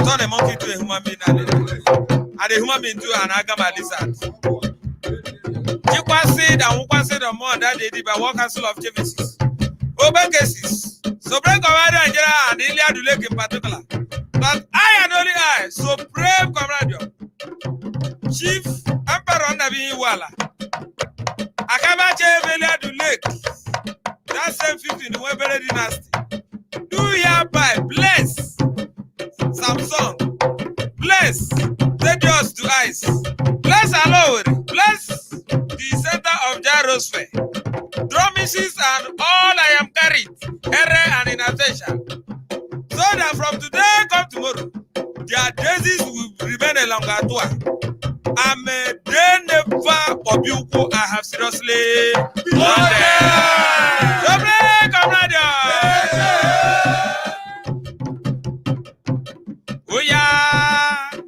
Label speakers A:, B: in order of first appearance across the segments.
A: turn a monkey to a human being and a human being to an agama lizard. You can say that we can say the more that they did by one council of services. Open cases. Supreme Commander and Ilya Dulek in particular. But I and only I, Supreme Commander, Chief Emperor Nabi Wala, Akabache Ilya Dulek, that same 15 in the Webere dynasty. Do hereby bless Samson, bless Tedious to Ice, bless Aloweri, bless the center of Gyrosphere, promises and all I am carried, error and inattention. So that from today come tomorrow, their daisies will remain a longer tour. I'm a day never Obiuko. I have seriously won them. Comrade! Oya,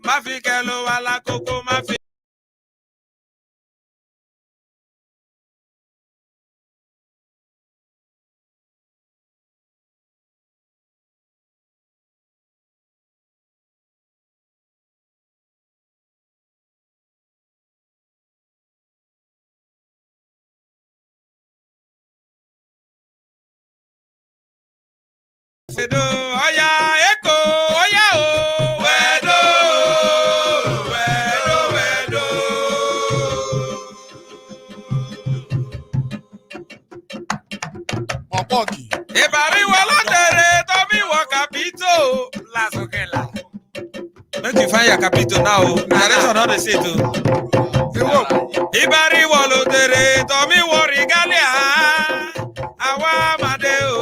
A: mafikelo wala koko mafi. Oya, echo, oya, oh, wedo. Ibari wala tere, Tommy Wakapito, Lasokela. Make you find your capital now. Narration on the seat. Ibari wala tere, Tommy Warigalia, Awa Madeo.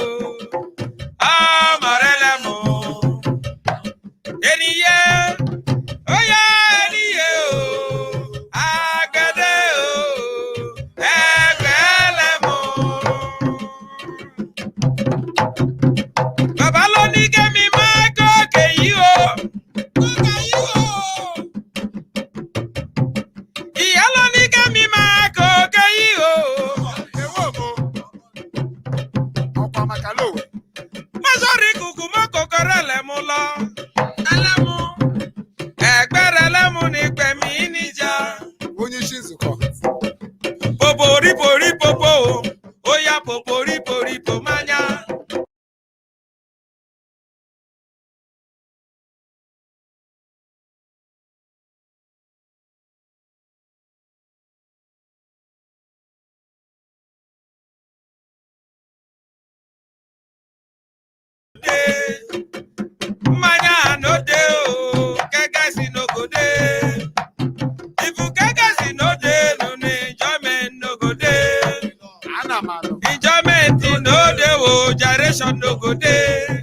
A: Gyration no go dey.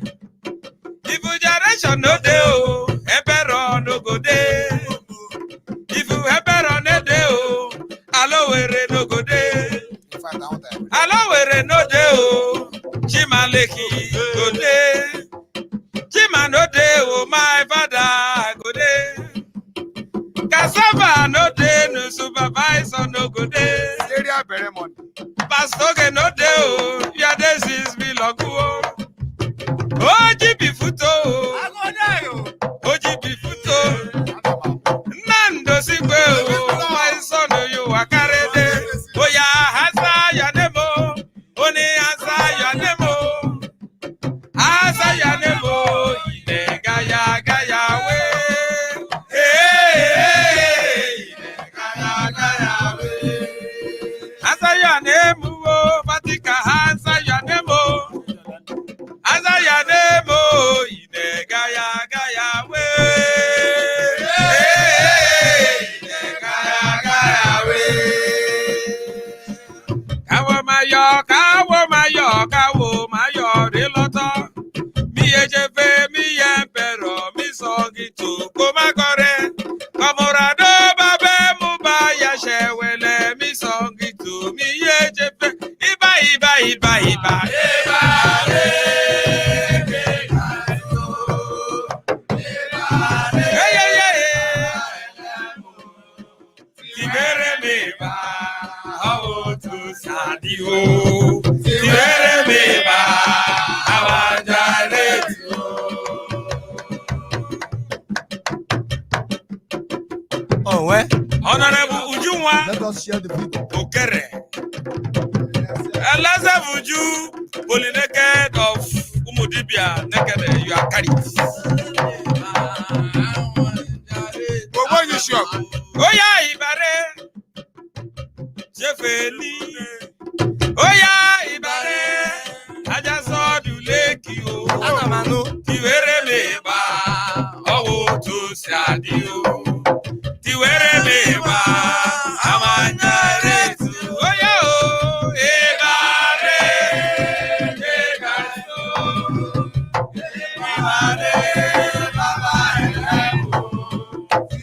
A: If gyration no dey, oh, Ebero no go dey. If Ebero no dey, oh, Alowere no go dey. Alowere no dey, oh, Chimaleki go dey. Chima no dey, oh, my father go dey. Cassava no dey, no supervisor no go dey. Pastor no dey, oh, your days be logo. Oji futo, Oji futo. Nando sigwe, my son, you are carried. Oya hasa yanemo, oni hasa yanemo, hasa yanemo. Ine gaya gaya we, hey, ine gaya gaya we. Hasa yanemo, Vatika hasa yanemo. Azayanemo ine gaya gaya we. Ine gaya gaya we. Kawo mayo, kawo mayo de loto. Mi ejefe, mi empero, mi songitu komakore. Kamorado babe mubaya shewele, mi songitu, mi ejefe. Iba. Honorable Ujunwa.
B: Let us share the video.
A: Okere. Elaza Vuju, Polinaked of Umudibia, naked, you are carried. Oya Ibare, Jefeli. Oya Ibare, I just saw you lake you. Tiwere meba, oh to sadio. Tiwere meba, amanyare tu. Oya Ibare, Ibare, Baba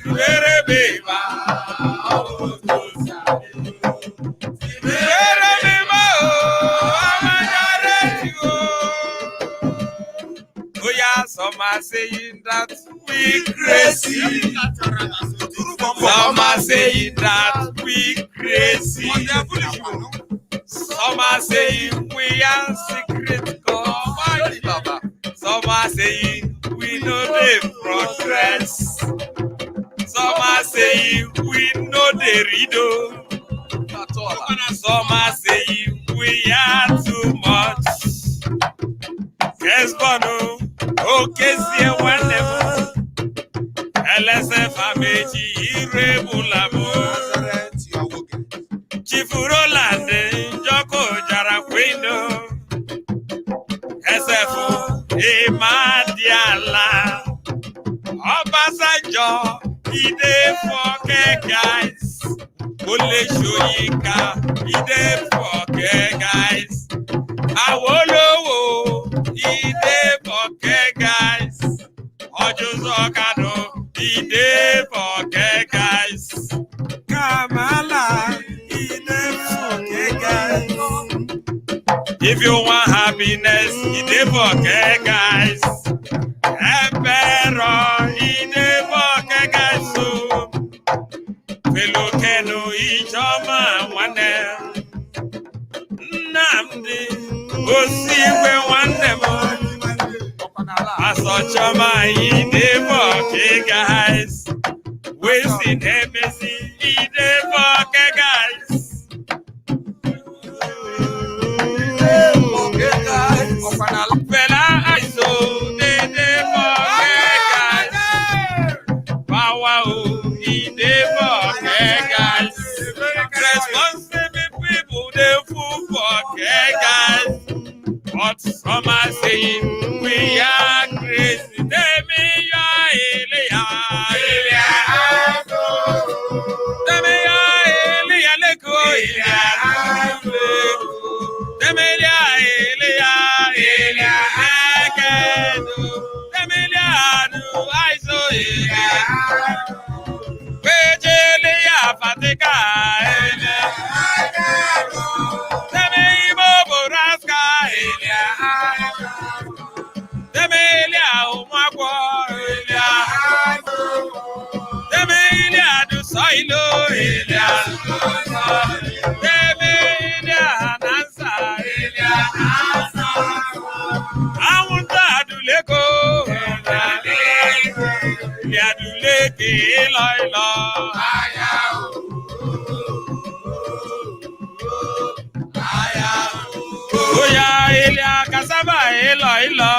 A: Tiwere meba, oh to sadio. Tiwere meba, amanyare tu. Some are saying that we crazy. Some are saying that we crazy. Some are saying we are secret God. Some are saying we know the progress. Some are saying we know the riddle. Some are saying we are too much. Yes, Bono. Okay, see one level. LSF Ameji Irrebulabo. Chifurolande Joko Jaraquino. SF Emadiala. Obasanjo Ide Foke guys. Ole Shoyika Ide Foke guys. Awolowo Ide Foke guys. Ojuzokado Ide Foke guys. Kamala Ide Foke guys. If you want happiness, Ide Foke guys. Emperor Ide Foke guys. So Felokeno Ijoma Wane Namdi Osiwe Wane Mo Asochama Ide Foke guys. Wasting embassy Ide Foke guys. Fela Aiso Ide Foke guys. Power Ide Foke guys. Responsible people they fool Foke guys. But some are saying we are crazy. Tell me your Elia. Tell me your Elia Leko. Tell me your Elia. Tell me your Aiso. Pejelia Fatika. Tell me Boraska. Demelia Umagwa Elia. Demelia do Soilo Elia. Demelia Nansa Elia. Awunta Duleko Elia Duleke Eloilo. Oya Elia Kasaba Eloilo.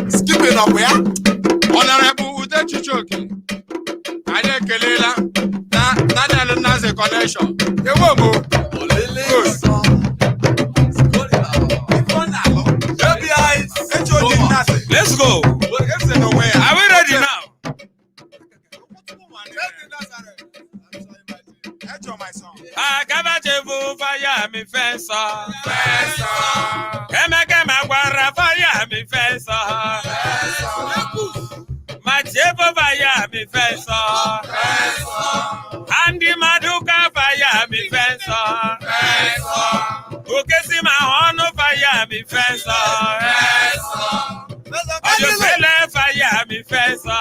B: Skipping up where? Honorable Ude Chichoki. Ade Kelela. Daniel Naze connection. You won't move.
A: Let's go. Are we ready now? Agabajebu fire me fesa. Kema gwara fire me fesa. Majebu fire me fesa. Andi maduka fire me fesa. Ukesi mahono fire me fesa. Ojosele fire me fesa.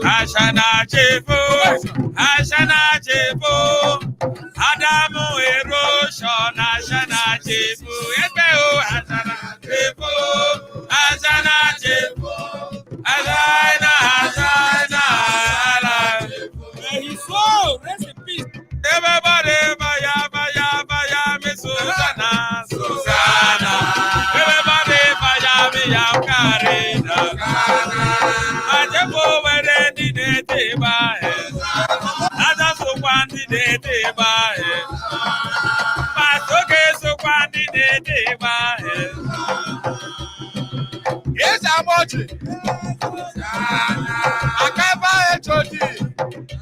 A: Ashana Chepo, Ashana Chepo, Adamu Erosion, Ashana Chepo, Ebeo, Ashana Chepo, Ashana Chepo, Ashana, Ashana, his soul, rest in peace. Everybody, baya, baya, baya, me Susanna, Susanna. Everybody, baya, me yam Karina, Ajepo, where did they buy? Others who want the buy. But okay, so want the buy.
B: Yes, I'm watching. I can't buy a choti.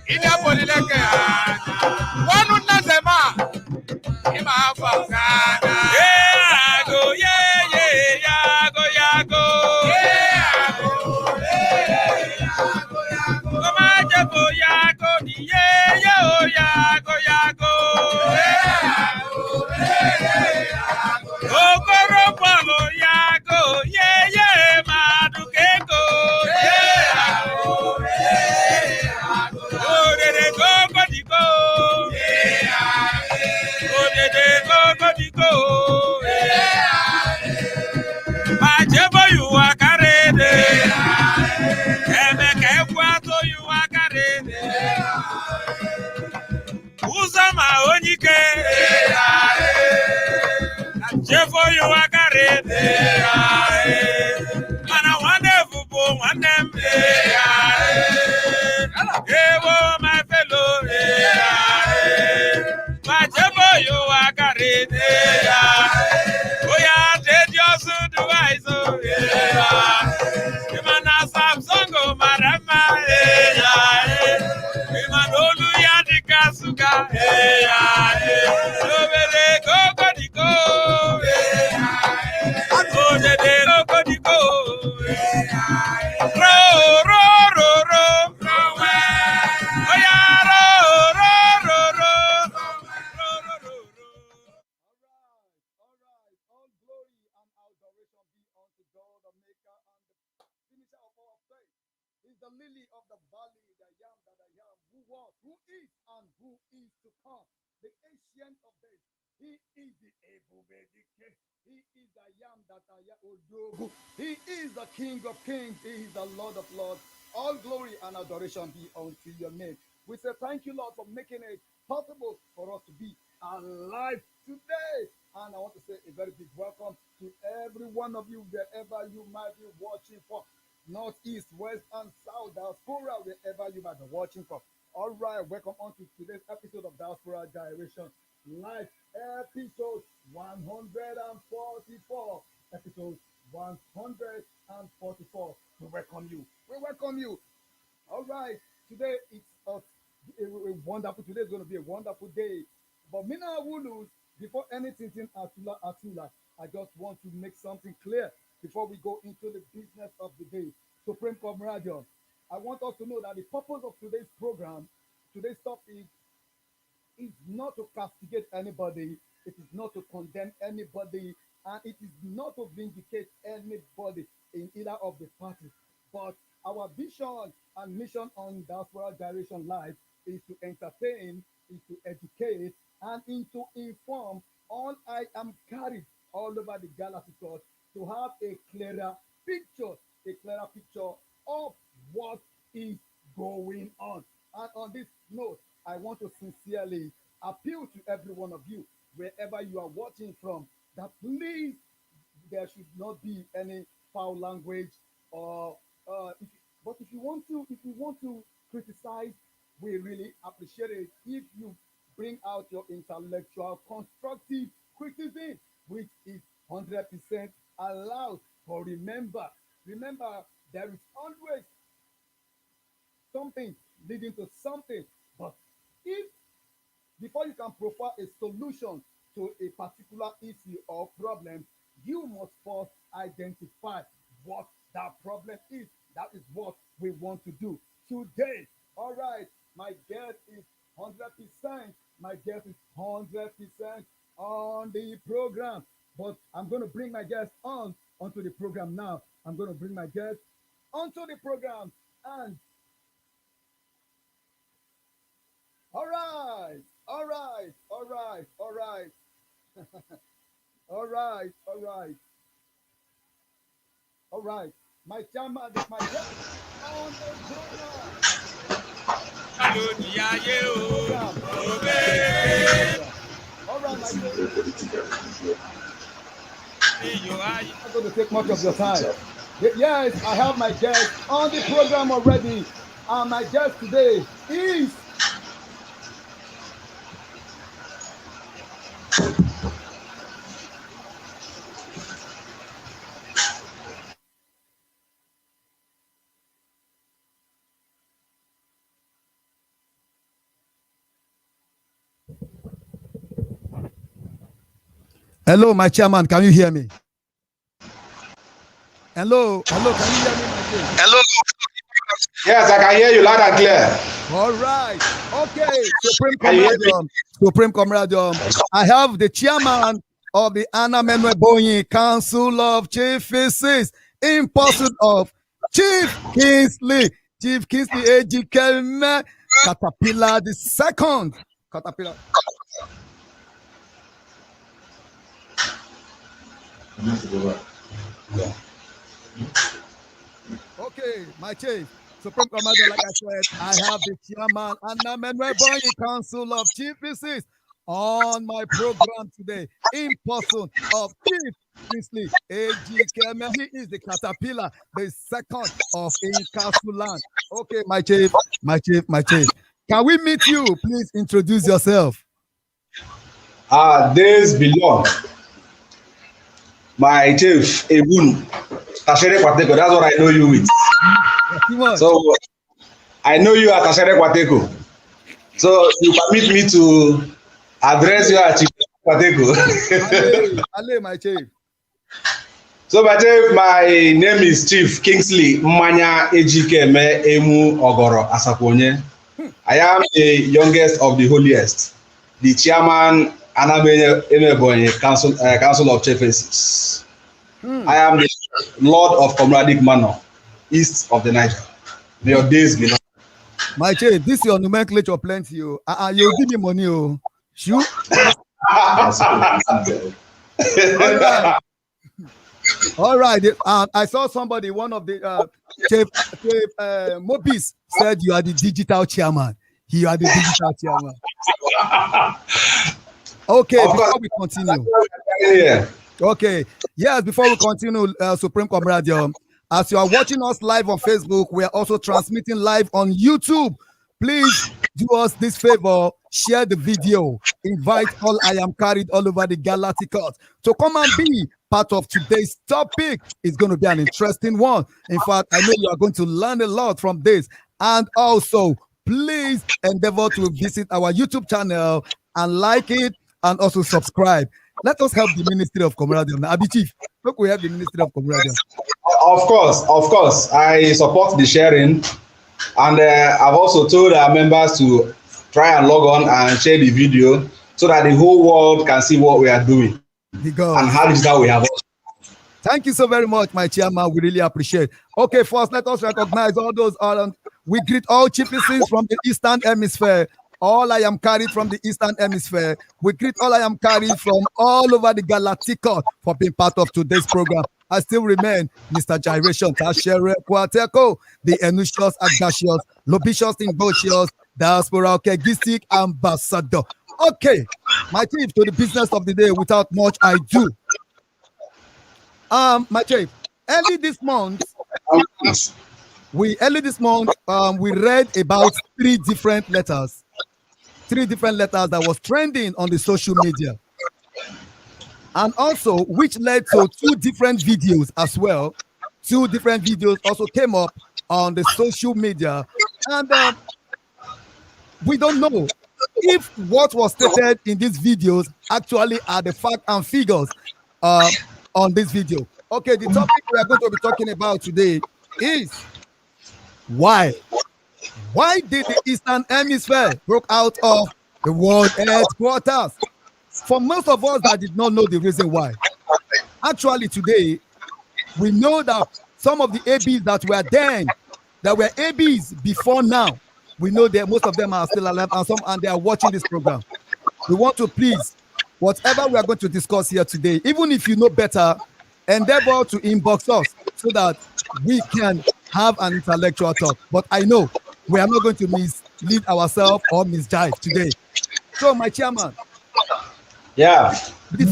B: In a polyleke. One would not say, ma. In my house.
A: Yeah, go, yeah, go, yeah, go. Yeah, go, yeah, go. Come on, Jabo, yeah, go, yeah, oh, yeah, go, yeah, go. Yeah, go, yeah, go. Oh, go, Polo, yeah, go, yeah, Maduke, go. Yeah, go, yeah, go. Oh, they go, go. Yeah, oh, they go, yeah. Ajebo you are carried. Emeke Kwato you are carried. Uzama Onike. Jefo you are carried. And a wonderful boy, one them. Ewo my fellow. Ajebo you are carried. Oh yeah, did your son do I so? Imana Samsongo Marama, Imanolu Yadika Suga, Overe Gogodiko, Godiko, ro, oh yeah, ro.
C: All glory and adoration be unto God, the maker and the finisher of our faith. He's the lily of the valley, the yam that I am, who was, who is, and who is to come, the ancient of days. He is the able Bedike. He is the yam that I am, Odogu. He is the King of kings. He is the Lord of lords. All glory and adoration be unto your name. We say thank you, Lord, for making it possible for us to be alive today. And I want to say a very big welcome to every one of you, wherever you might be watching from. North, east, west, and south, diaspora, wherever you might be watching from. All right, welcome on to today's episode of Diaspora Gyration Live, episode 144. Episode 144. We welcome you. We welcome you. All right, today it's a wonderful. Today is going to be a wonderful day. But Mina Wulus, before anything, Atula, I just want to make something clear before we go into the business of the day. Supreme Comrade, I want us to know that the purpose of today's program, today's topic, is not to castigate anybody, it is not to condemn anybody, and it is not to vindicate anybody in either of the parties. But our vision and mission on Diaspora Gyration Live is to entertain, is to educate, and is to inform. All I am carried all over the galaxy to have a clearer picture of what is going on. And on this note, I want to sincerely appeal to every one of you, wherever you are watching from, that please, there should not be any foul language or but if you want to criticize, we really appreciate it if you bring out your intellectual constructive criticism, which is 100% allowed. But remember, there is always something leading to something. But if before you can provide a solution to a particular issue or problem, you must first identify what that problem is. That is what we want to do today. All right, my guest is 100%. My guest is 100% on the program. But I'm going to bring my guest onto the program now. I'm going to bring my guest onto the program, and All right, all right, all right. My chairman, my guest on the program. All right, my friend. I'm not going to take much of your time. Yes, I have my guest on the program already. And my guest today is Hello, my chairman. Can you hear me? Hello, can you hear me, my chairman?
B: Hello. Yes, I can hear you loud and clear.
C: All right. Okay, Supreme Comrade. I have the chairman of the Anna Manuel Boyin Council of Chief Physicists in person of Chief Kingsley A.G. Kelme Caterpillar the second. Caterpillar. Okay, my chief. Supreme Commander, like I said, I have the chairman and Manuel Boyin Council of Chief Physicists on my program today in person of Chief Kingsley A.G. Kelme. He is the Caterpillar, the second of Incasuland. Okay, my chief. Can we meet you? Please introduce yourself.
D: Days belong. My chief, Ebun, Tashere Kwateko, that's what I know you with. So, I know you at Tashere Kwateko. So, you permit me to address you at Chief Kwateko.
C: Ale, my chief.
D: So, my chief, my name is Chief Kingsley Mmanya Ejikeme Emu Ogoro Asakonye. I am the youngest of the holiest, the chairman Anamenye Council of Chief Physicists. I am the Lord of Comradic Manor, east of the Niger. May your days be long.
C: My chief, this is your nomenclature plenty. You give me money. Oh. Shoot. All right. I saw somebody, one of the Chief Mobis said you are the digital chairman. You are the digital chairman. Okay, before we continue.
D: Yeah.
C: Okay, yes, before we continue, Supreme Comrade, as you are watching us live on Facebook, we are also transmitting live on YouTube. Please do us this favor, share the video, invite all I am carried all over the galactic earth to come and be part of today's topic. It's going to be an interesting one. In fact, I know you are going to learn a lot from this. And also, please endeavor to visit our YouTube channel and like it and also subscribe. Let us help the Ministry of Comradium. Abi Chief, look, we have the Ministry of Comradium.
D: Of course. I support the sharing. And I've also told our members to try and log on and share the video so that the whole world can see what we are doing and how digital we have.
C: Thank you so very much, my chairman. We really appreciate. Okay, first, let us recognize all those. We greet all chief physicists from the Eastern Hemisphere. All I am carried from the Eastern Hemisphere. We greet all I am carried from all over the Galactica for being part of today's program. I still remain Mr. Gyration, Tashere Kwateko, the Enusios Agasios, Lobicious Imbocious, Diaspora Kegistic Ambassador. Okay, my chief, to the business of the day without much ado. My chief, early this month, we read about three different letters that was trending on the social media, and also which led to two different videos as well. Two different videos also came up on the social media, and we don't know if what was stated in these videos actually are the fact and figures on this video. Okay, the topic we are going to be talking about today is why did the Eastern Hemisphere broke out of the Worldheadquarters? For most of us that did not know the reason why, actually today we know that some of the ABs that were then, that were ABs before now, we know that most of them are still alive and they are watching this program. We want to please whatever we are going to discuss here today, even if you know better, endeavor to inbox us so that we can have an intellectual talk. But I know we are not going to mislead ourselves or misguide today. So, my chairman.
D: Yeah.
C: The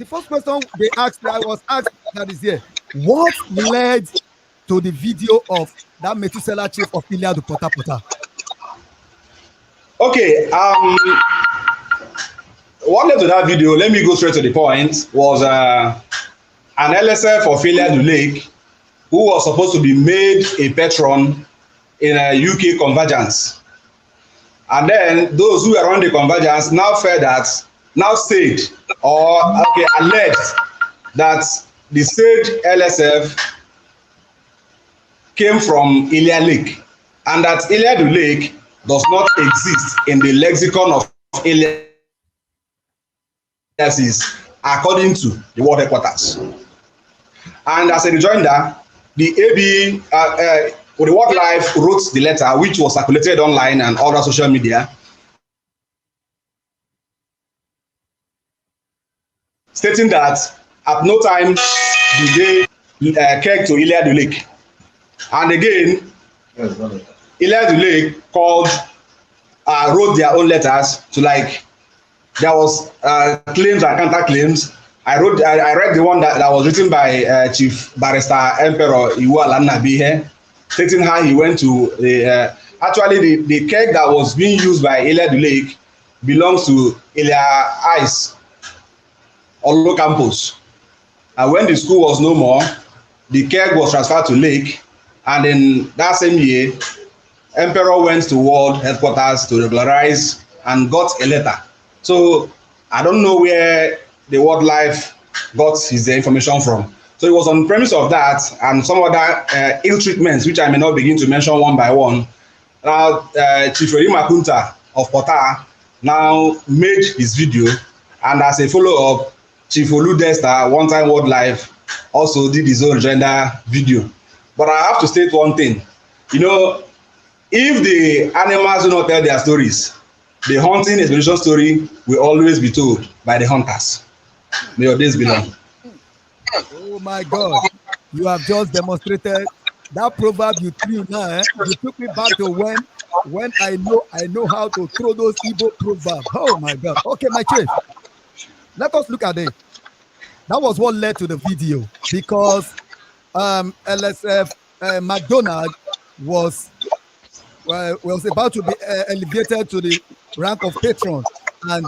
C: first question they asked, I was asked, that is here. What led to the video of that Methuselah chief of Iliadu Pota Pota?
D: Okay. What led to that video, let me go straight to the point, was an LSF of Iliadu Lake who was supposed to be made a patron in a UK convergence. And then those who were on the convergence now said or alleged that the said LSF came from Ilia Lake, and that Iliadu Lake does not exist in the lexicon of Iliasis according to the Worldheadquarters. And as a rejoinder, the AB, the World Life wrote the letter, which was circulated online and other social media, stating that at no time did they keg to Iliadu Lake. And again, Iliadu Lake wrote their own letters to, like, there was claims and counter claims. I read the one that was written by Chief Barrister Emperor Iwu Alanabihe, stating how he went to actually the keg that was being used by Iliadu Lake belongs to Ilia Ice Olo campus. And when the school was no more, the keg was transferred to Lake, and in that same year, Emperor went to Worldheadquarters to regularize and got a letter. So I don't know where the World Life got his information from. So it was on the premise of that and some other ill treatments, which I may not begin to mention one by one. Now, Chief Erima Kunta of Pota now made his video, and as a follow-up, Chief Olu Desta, one-time World Life, also did his own gender video. But I have to state one thing. You know, if the animals do not tell their stories, the hunting expedition story will always be told by the hunters. May your days be long.
C: Oh my God, you have just demonstrated that proverb you threw now. You took me back to when I know how to throw those Igbo proverbs. Oh my God. Okay, my chief, let us look at it. That was what led to the video, because LSF McDonald was about to be elevated to the rank of patron, and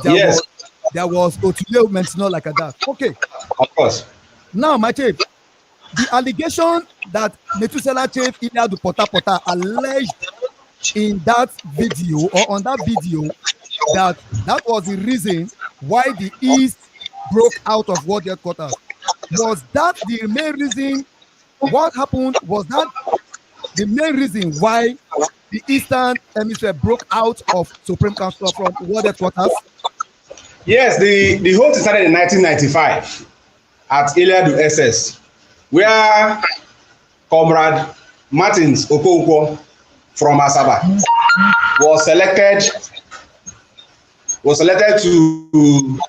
C: there was Otulio Mentino like that. Okay.
D: Of course.
C: Now, my chief, the allegation that Methuselah chief Iliadu Pota Pota alleged in that video, or on that video, that was the reason why the East broke out of Worldheadquarters. Was that the main reason? What happened? Was that the main reason why the Eastern Hemisphere broke out of Supreme Council from Worldheadquarters?
D: Yes, the whole thing started in 1995 at Iliadu SS, where Comrade Martins Okonkwo from Asaba was selected to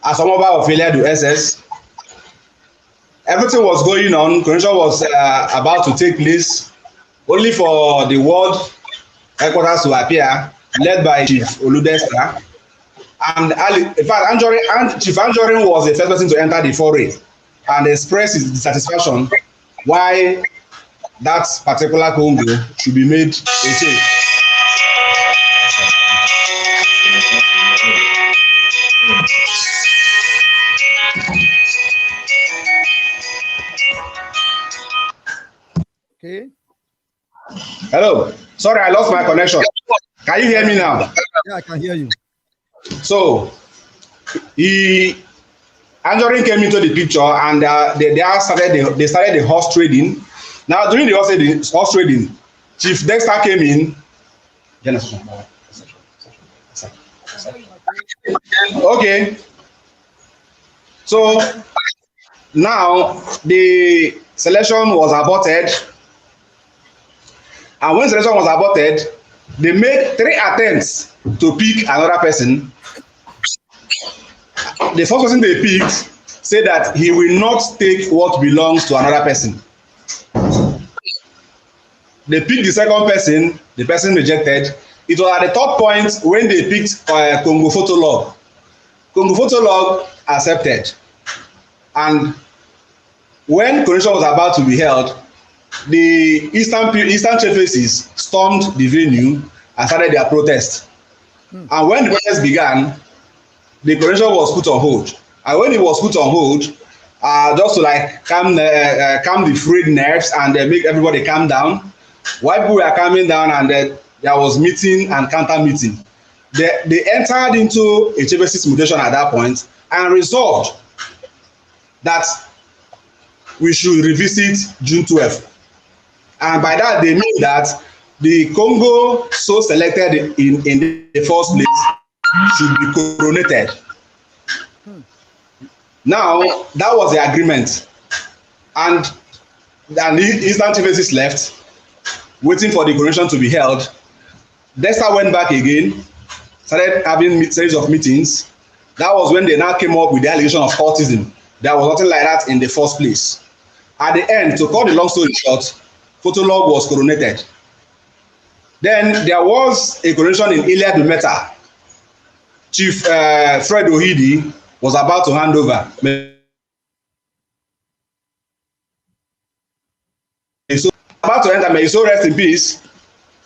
D: as a member of Iliadu SS. Everything was going on. Coronation was about to take place, only for the World Headquarters to appear, led by Chief Oludesta. And in fact, Chief Anjorin was the first person to enter the foray and express his dissatisfaction why that particular Congo should be made a change.
C: Okay.
D: Hello. Sorry, I lost my connection. Can you hear me now?
C: Yeah, I can hear you.
D: So, Anjorin came into the picture, and they started the horse trading. Now, during the horse trading, Chief Dexter came in. Okay. So now the selection was aborted, and when selection was aborted, They made 3 attempts to pick another person. The first person they picked said that he will not take what belongs to another person. They picked the second person, the person rejected. It was at the third point when they picked Congo Photolog. Congo Photolog accepted. And when coronation was about to be held, the Eastern Chiefs stormed the venue and started their protest. And when the protest began, the coronation was put on hold. And when it was put on hold, just to like calm the frayed nerves and make everybody calm down, while people were calming down, and there was meeting and counter meeting. They entered into a Chiefs mutation at that point and resolved that we should revisit June 12th. And by that, they mean that the Congo so selected in the first place should be coronated. Now, that was the agreement. And the Eastern Chiefs left, waiting for the coronation to be held. Desta went back again, started having series of meetings. That was when they now came up with the allegation of cultism. There was nothing like that in the first place. At the end, to cut the long story short, Photolog was coronated. Then there was a coronation in Iliad Dumeta. Chief Fred Ohidi was about to hand over. So about to enter, may so rest in peace,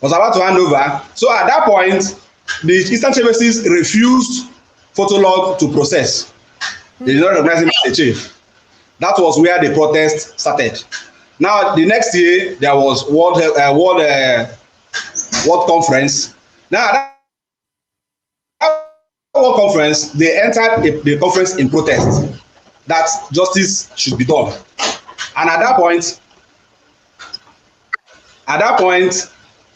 D: was about to hand over. So at that point, the Eastern Chiefs refused Photolog to process. They did not recognize him as a chief. That was where the protest started. Now, the next year, there was World Conference. Now, that World Conference, they entered the conference in protest that justice should be done. And at that point,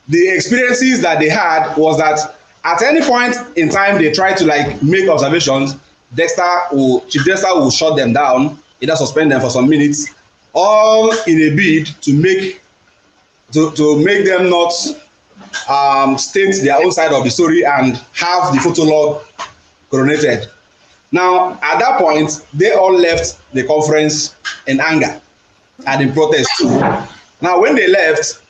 D: the experiences that they had was that at any point in time they tried to like make observations, Chief Dexter will shut them down, either suspend them for some minutes, all in a bid to make them not state their own side of the story and have the Photolog coronated. Now, at that point, they all left the conference in anger and in protest too. Now, when they left,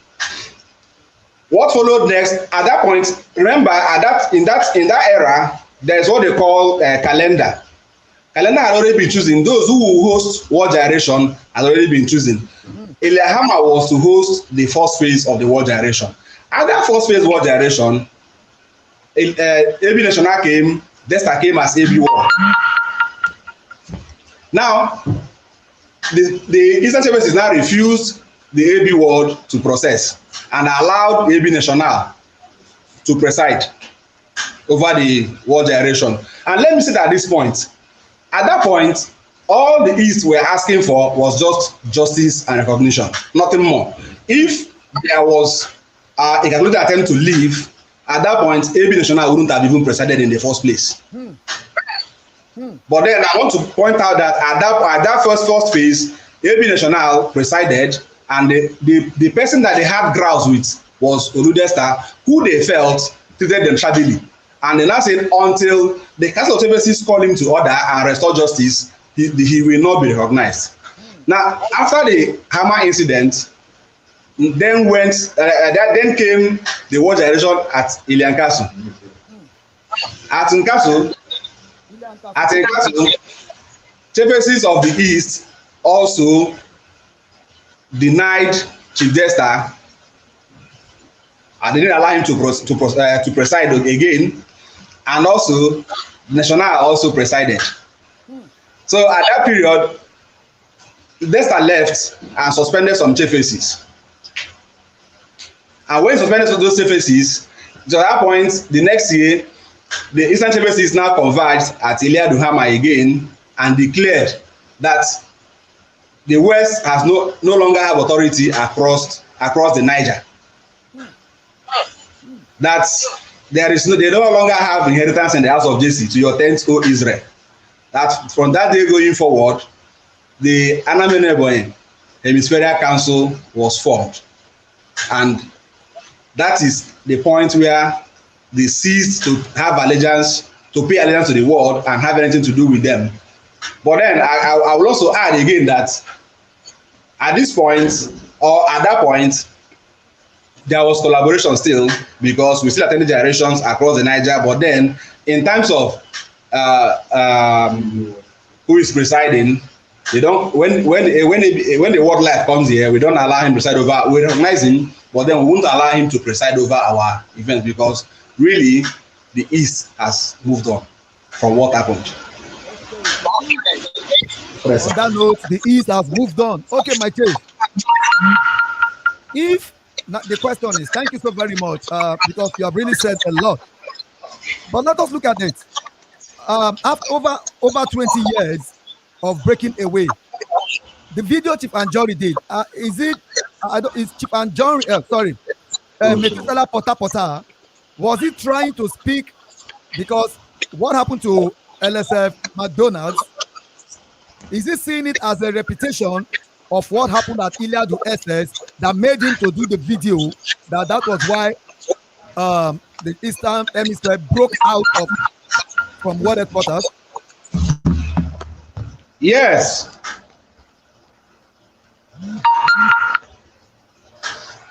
D: what followed next? At that point, remember, in that era, there's what they call a calendar. Calendar had already been chosen. Those who will host World Gyration had already been chosen. Eliahama was to host the first phase of the World Gyration. At that first phase World Gyration, AB National came, Desta came as AB World. Now, the Eastern Chiefs now refused the AB World to process and allowed AB National to preside over the World Gyration. And let me say that at this point, all the East were asking for was just justice and recognition, nothing more. If there was a calculated attempt to leave, at that point, AB National wouldn't have even presided in the first place. But then I want to point out that at that first phase, AB National presided, and the person that they had grouse with was Oludesta, who they felt treated them shabbily. And they now said until the Council of Chiefs call him to order and restore justice, he will not be recognized. Now, after the Hammer incident, then came the World Gyration at Iliankasu. At Nkasu, Chiefs of the East also denied Chief Dexter, and they didn't allow him to preside again, and also National also presided. So at that period, Dexter left and suspended some chiefs. And when he suspended those chiefs, to that point, the next year, the Eastern Chiefs now converged at Iliad Duhama again and declared that the West has no longer have authority across the Niger. That they no longer have inheritance in the house of Jesse to your tent, O Israel. That from that day going forward, the Anameneboy Hemispherian Council was formed, and that is the point where they cease to have allegiance, to pay allegiance to the world and have anything to do with them. But then I will also add again that at this point, or at that point, there was collaboration still, because we still attended gyrations across the Niger. But then, in terms of who is presiding, they don't. When the World Life comes here, we don't allow him to preside over. We recognize him, but then we won't allow him to preside over our events, because really, the East has moved on from what happened.
C: On that note, the East has moved on. Okay, my chief. If the question is, thank you so very much, because you have really said a lot. But let us look at it. After over 20 years of breaking away, the video Chief Anjorin did, is Chief Anjorin, Methuselah Pota, was he trying to speak? Because what happened to LSF McDonald's, is he seeing it as a repetition of what happened at Iliadu SS that made him to do the video, that was why the Eastern Hemisphere broke out from Worldheadquarters?
D: Yes.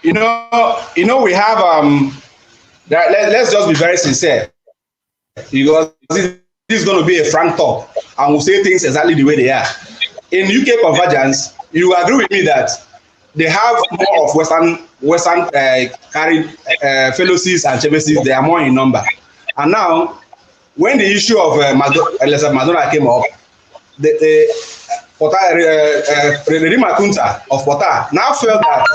D: You know, we have let's just be very sincere, because this is going to be a frank talk, and we'll say things exactly the way they are. In UK Convergence, you agree with me that they have more of Western carried fellowships and chairmanships. They are more in number. And now, when the issue of LSF Madonna came up, the Rima Kunta of Pota now felt that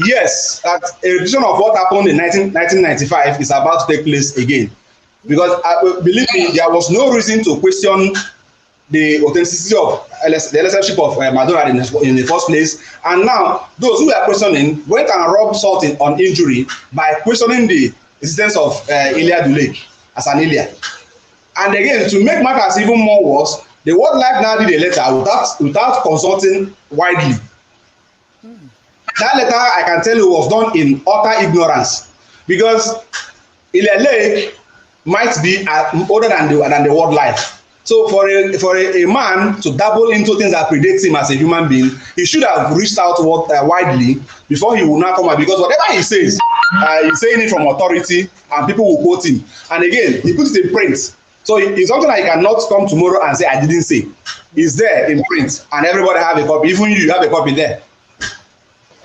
D: yes, that a repetition of what happened in 1995 is about to take place again. Because believe me, there was no reason to question the authenticity of the leadership of Madonna in the first place. And now, those who are questioning went and rubbed salt on injury by questioning the existence of Iliadu Lake as an Iliad. And again, to make matters even more worse, the World Life now did a letter without consulting widely. That letter, I can tell you, was done in utter ignorance, because Iliad Lake might be older than the World Life. So for a man to dabble into things that predate him as a human being, he should have reached out widely before he will not come out, because whatever he says, he's saying it from authority and people will quote him. And again, he puts it in print. So it's something that you cannot come tomorrow and say, I didn't say. It's there in print and everybody have a copy. Even you have a copy there.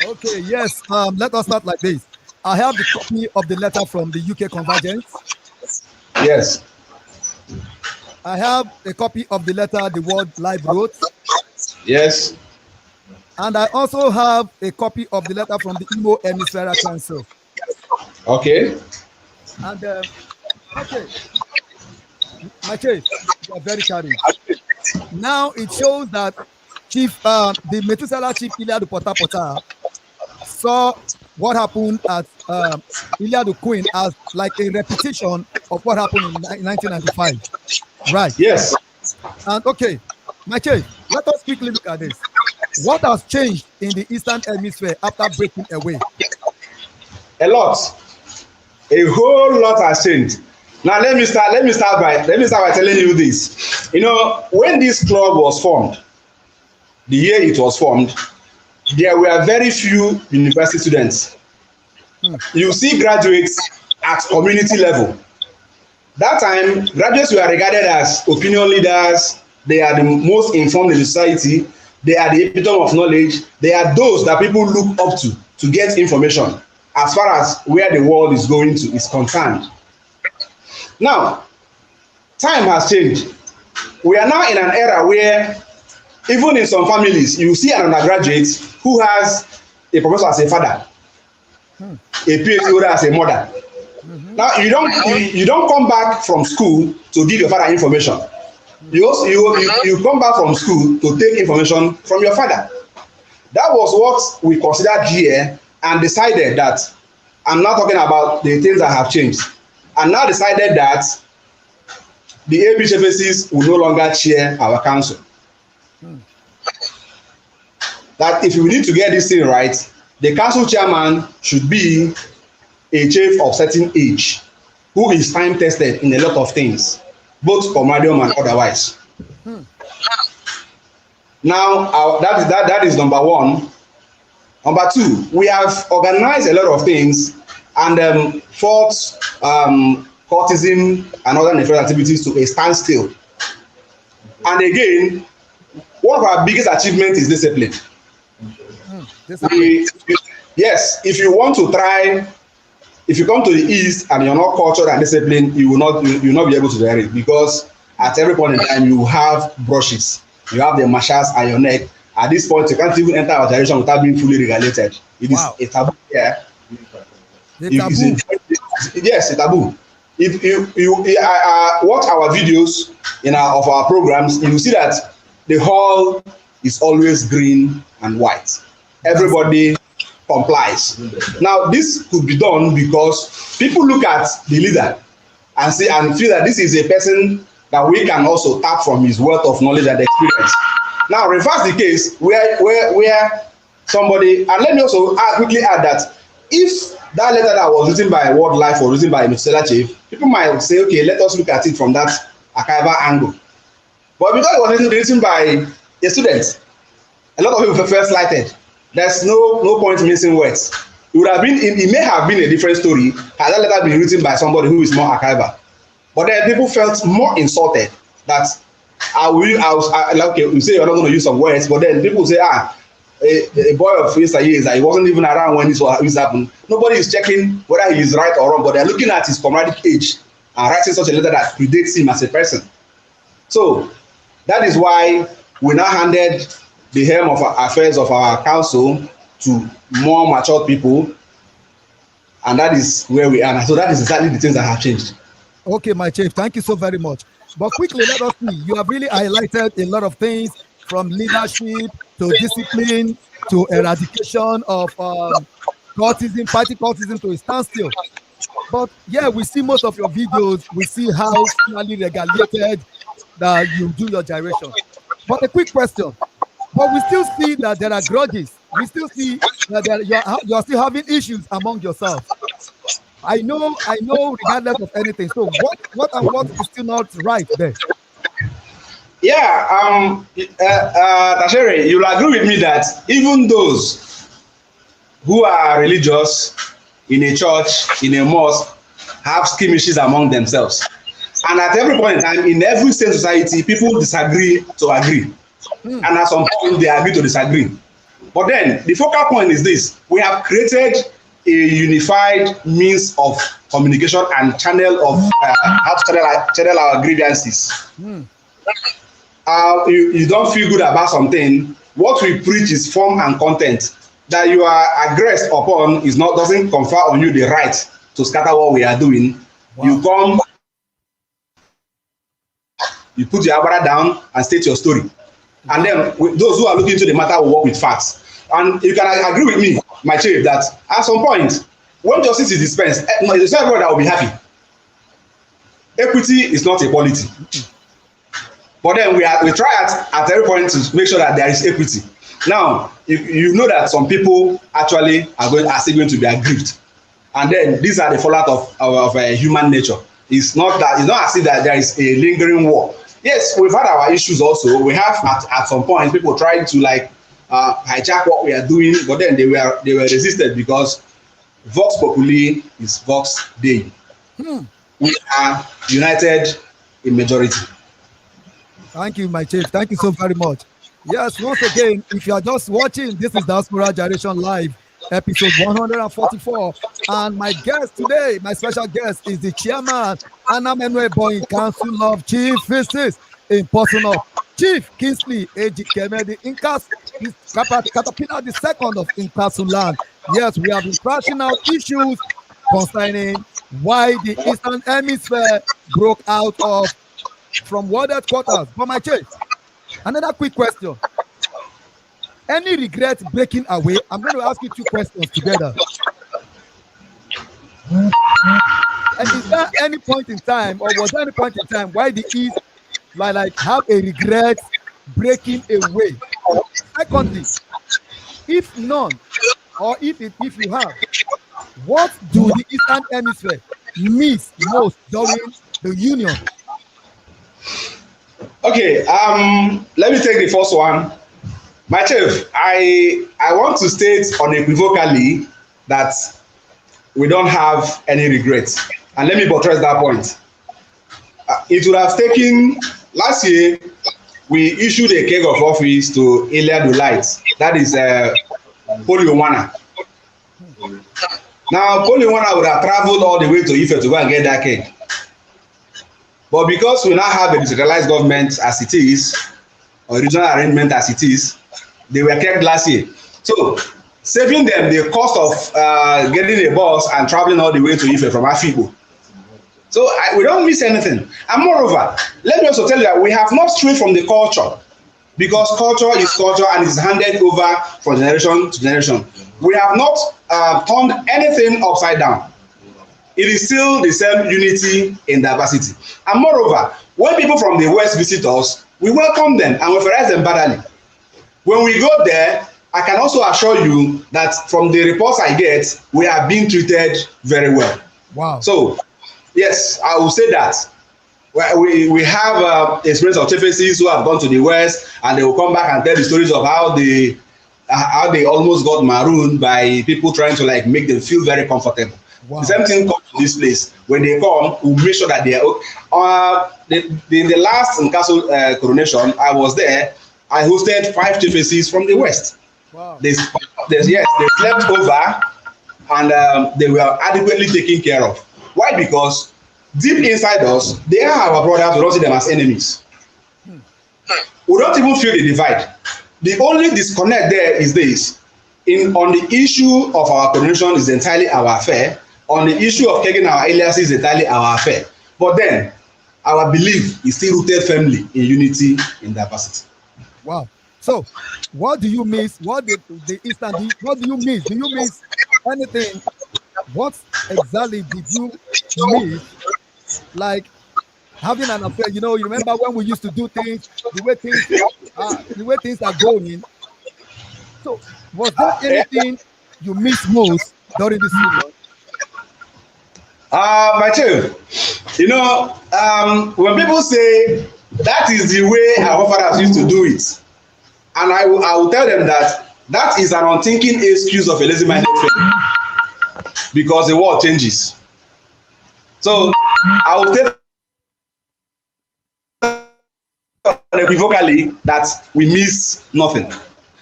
C: Okay, yes. Let us start like this. I have the copy of the letter from the UK Convergence.
D: Yes.
C: I have a copy of the letter the World Live wrote.
D: Yes.
C: And I also have a copy of the letter from the Imo Hemisphere Council.
D: Okay.
C: And okay, my chief, you are very carried. Now it shows that the Methuselah chief Iliadu Pota saw what happened at Iliadu Queen as like a repetition of what happened in 1995. Right.
D: Yes.
C: And okay, my chief, let us quickly look at this. What has changed in the Eastern Hemisphere after breaking away?
D: A lot. A whole lot has changed. Now let me start by telling you this. You know, when this club was formed, the year it was formed, there were very few university students. You see graduates at community level. That time, graduates were regarded as opinion leaders. They are the most informed in the society. They are the epitome of knowledge. They are those that people look up to get information as far as where the world is going to is concerned. Now, time has changed. We are now in an era where even in some families, you see an undergraduate who has a professor as a father, a PhD holder as a mother. Now you don't come back from school to give your father information. You come back from school to take information from your father. That was what we considered here and decided that, I'm not talking about the things that have changed, and now decided that the AB chefs will no longer chair our council. That if we need to get this thing right, the council chairman should be a chief of certain age who is time tested in a lot of things, both comradium and otherwise. Now, that is number one. Number two, we have organized a lot of things and fought cultism and other nefarious activities to a standstill. And again, one of our biggest achievements is discipline. Yes, if you want to try, if you come to the East and you're not cultured and disciplined, you will not be able to wear it, because at every point in time you have brushes, you have the marshals at your neck. At this point, you can't even enter our generation without being fully regulated. It is a taboo here. Yes, a taboo. If you watch our videos of our programs, you will see that the hall is always green and white. Everybody complies. Now, this could be done because people look at the leader and feel that this is a person that we can also tap from his wealth of knowledge and experience. Now, reverse the case where somebody, and let me also quickly add that if that letter that was written by World Life or written by a Stellar Chief, people might say, okay, let us look at it from that archival angle. But because it was written by a student, a lot of people felt slighted. There's no point missing words. It may have been a different story had that letter been written by somebody who is more archival. But then people felt more insulted that okay, you say you're not going to use some words, but then people say, a boy of years, he wasn't even around when this happened. Nobody is checking whether he is right or wrong, but they're looking at his comradic age and writing such a letter that predates him as a person. So that is why we now handed the helm of affairs of our council to more mature people, and that is where we are. So that is exactly the things that have changed.
C: Okay, my chief, thank you so very much. But quickly, let us see. You have really highlighted a lot of things, from leadership to discipline to eradication of cultism, fighting cultism to a standstill. But yeah, we see most of your videos. We see how finally regulated that you do your gyration. But a quick question. But we still see that there are grudges. We still see that you are still having issues among yourself. I know, regardless of anything. So what is still not right there?
D: Yeah, Tashere, you'll agree with me that even those who are religious in a church, in a mosque, have skirmishes among themselves. And at every point in time, in every same society, people disagree to agree. And at some point, they agree to disagree. But then, the focal point is this. We have created a unified means of communication and channel of how to channel our grievances. You don't feel good about something. What we preach is form and content. That you are aggressed upon doesn't confer on you the right to scatter what we are doing. Wow. You come, you put your abara down and state your story. And then those who are looking into the matter will work with facts. And you can agree with me, my chief, that at some point, when justice is dispensed, it's not everyone that will be happy. Equity is not equality. But then we try at every point to make sure that there is equity. Now, you know that some people actually are still going to be aggrieved. And then these are the fallout of human nature. It's not as if that there is a lingering war. Yes, we've had our issues also. We have at some point people trying to hijack what we are doing, but then they were resisted because Vox Populi is Vox Dei. We are united in majority.
C: Thank you, my chief. Thank you so very much. Yes, once again, if you are just watching, this is Diaspora Gyration Live, episode 144. And my guest today, my special guest, is the chairman, Anamenwe Boying Council of Chief Justice in person of Chief Kingsley Ejikeme, the Caterpillar the second of Inkasuland. Yes, we have been crashing out issues concerning why the Eastern Hemisphere broke out from Worldheadquarters. But my chief, another quick question. Any regret breaking away? I'm going to ask you two questions together. And is there any point in time, or was there any point in time why the East have a regret breaking away? Secondly, if none, or if you have, What do the Eastern Hemisphere miss most during the Union?
D: Okay, let me take the first one. My chief, I want to state unequivocally that we don't have any regrets. And let me buttress that point. It would have taken, last year, we issued a keg of office to Elia Delight, that is Poliowana. Now, Poliowana would have traveled all the way to Ife to go and get that keg. But because we now have a decentralized government as it is, or regional arrangement as it is, they were kept last year. So, saving them the cost of getting a bus and traveling all the way to Ife from Afibo. So we don't miss anything. And moreover, let me also tell you that we have not strayed from the culture, because culture is culture and is handed over from generation to generation. We have not turned anything upside down. It is still the same unity in diversity. And moreover, when people from the West visit us, we welcome them and we fertilize them badly. When we go there, I can also assure you that from the reports I get, we are being treated very well.
C: Wow.
D: So, yes, I will say that. We have experience of TFCs who have gone to the West and they will come back and tell the stories of how they almost got marooned by people trying to like make them feel very comfortable. Wow. The same thing comes to this place. When they come, we'll make sure that they are in the last Nkaso coronation, I was there. I hosted 5 TFCs from the West.
C: Wow.
D: They slept over and they were adequately taken care of. Why? Because deep inside us, they are our brothers. We don't see them as enemies. We don't even feel the divide. The only disconnect there is this: on the issue of our coronation is entirely our affair. On the issue of taking our aliases is entirely our affair. But then, our belief is still rooted firmly in unity, in diversity.
C: Wow. So, what do you miss? What do you miss? Do you miss anything? What exactly did you miss? Like having an affair, you remember when we used to do things, the way things are going. So, was there anything you miss most during this season?
D: My chief, when people say that is the way our fathers used to do it, and I will tell them that is an unthinking excuse of a lazy-minded fellow, because the world changes. So I will tell unequivocally that we miss nothing.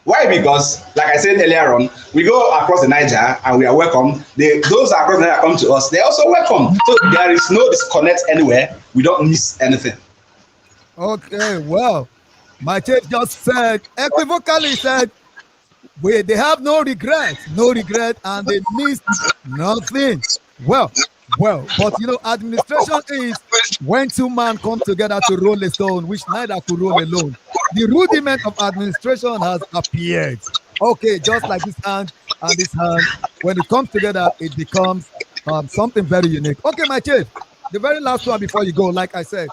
D: Why? Because, like I said earlier on, we go across the Niger and we are welcome. Those across the Niger come to us, they are also welcome. So there is no disconnect anywhere. We don't miss anything.
C: Okay, well, my chief just said, equivocally said, they have no regret, and they missed nothing. Well, but administration is when 2 men come together to roll a stone, which neither could roll alone. The rudiment of administration has appeared. Okay, just like this hand and this hand, when it comes together, it becomes something very unique. Okay, my chief, the very last one before you go, like I said,